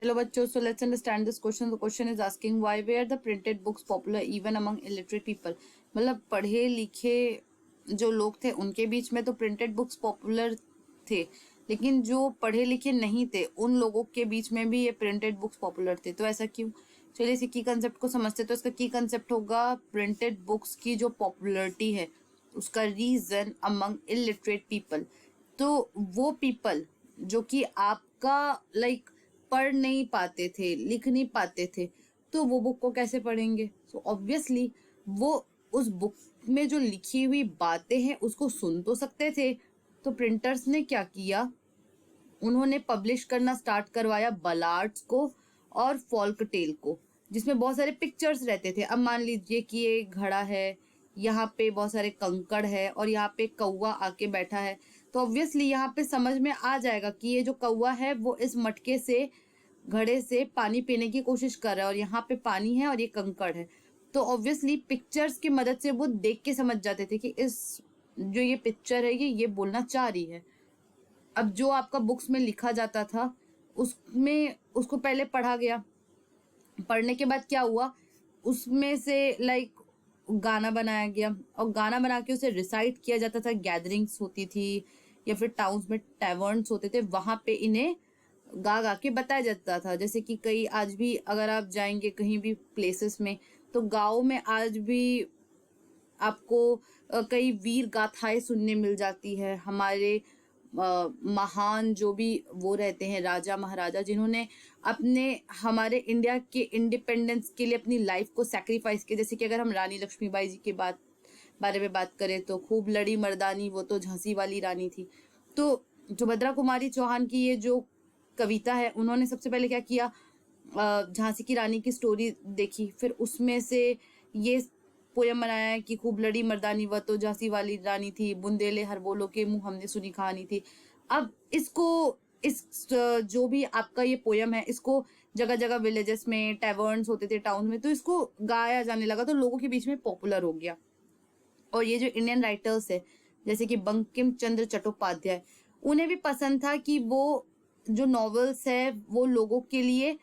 Hello बच्चों, so let's understand this question. The question is asking why were the printed books popular even among illiterate people. मतलब पढ़े लिखे जो लोग थे उनके बीच में तो प्रिंटेड बुक्स पॉपुलर थे, लेकिन जो पढ़े लिखे नहीं थे उन लोगों के बीच में भी ये प्रिंटेड बुक्स पॉपुलर थे। तो ऐसा क्यों? चलिए इसी की कंसेप्ट को समझते। तो इसका की कंसेप्ट होगा प्रिंटेड बुक्स की जो पॉपुलरिटी है उसका रीजन अमंग इलिटरेट पीपल। तो वो पीपल जो कि आपका लाइक पढ़ नहीं पाते थे, लिख नहीं पाते थे, तो वो बुक को कैसे पढ़ेंगे? सो ऑब्वियसली वो उस बुक में जो लिखी हुई बातें हैं उसको सुन तो सकते थे। तो प्रिंटर्स ने क्या किया, उन्होंने पब्लिश करना स्टार्ट करवाया बलार्ड्स को और फोल्क टेल को, जिसमें बहुत सारे पिक्चर्स रहते थे। अब मान लीजिए कि ये घड़ा है, यहाँ पे बहुत सारे कंकड़ है और यहाँ पे कौवा आके बैठा है, तो ऑब्वियसली यहाँ पे समझ में आ जाएगा कि ये जो कौवा है वो इस मटके से, घड़े से पानी पीने की कोशिश कर रहा है और यहाँ पे पानी है और ये कंकड़ है। तो ऑब्वियसली पिक्चर्स की मदद से वो देख के समझ जाते थे कि इस जो ये पिक्चर है ये बोलना चाह रही है। अब जो आपका बुक्स में लिखा जाता था उसमें उसको पहले पढ़ा गया, पढ़ने के बाद क्या हुआ, उसमें से लाइक गाना बनाया गया और गाना बना के उसे रिसाइट किया जाता था। गैदरिंग्स होती थी या फिर टाउन्स में टैवर्न्स होते थे, वहां पे इन्हें गा गा के बताया जाता था। जैसे कि कई आज भी अगर आप जाएंगे कहीं भी प्लेसेस में तो गाँव में आज भी आपको कई वीर गाथाएं सुनने मिल जाती है। हमारे महान जो भी वो रहते हैं राजा महाराजा, जिन्होंने अपने हमारे इंडिया के इंडिपेंडेंस के लिए अपनी लाइफ को सैक्रिफाइस किया। जैसे कि अगर हम रानी लक्ष्मीबाई जी के बारे में बात करें तो खूब लड़ी मर्दानी, वो तो झांसी वाली रानी थी। तो सुभद्रा कुमारी चौहान की ये जो कविता है, उन्होंने सबसे पहले क्या किया, झांसी की रानी की स्टोरी देखी, फिर उसमें से ये पोयम बनाया है कि खूब लड़ी मर्दानी वह तो झांसी वाली रानी थी, बुंदेले हर बोलो के मुंह हमने सुनी कहानी थी। अब इसको इस जो भी आपका ये पोयम है इसको जगह जगह विलेजेस में, टैवर्न्स होते थे टाउन में, तो इसको गाया जाने लगा तो लोगों के बीच में पॉपुलर हो गया। और ये जो इंडियन राइटर्स है जैसे कि बंकिम चंद्र चट्टोपाध्याय, उन्हें भी पसंद था कि वो जो नॉवेल्स है वो लोगों के लिए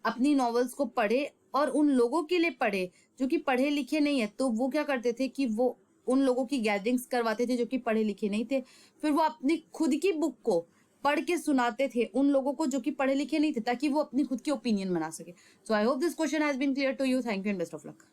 अपनी नॉवेल्स को पढ़े और उन लोगों के लिए पढ़े जो कि पढ़े लिखे नहीं है। तो वो क्या करते थे कि वो उन लोगों की गैदरिंग्स करवाते थे जो कि पढ़े लिखे नहीं थे, फिर वो अपनी खुद की बुक को पढ़ के सुनाते थे उन लोगों को जो कि पढ़े लिखे नहीं थे, ताकि वो अपनी खुद की ओपिनियन बना सके। So I hope this question has been clear to you. Thank you and best of luck.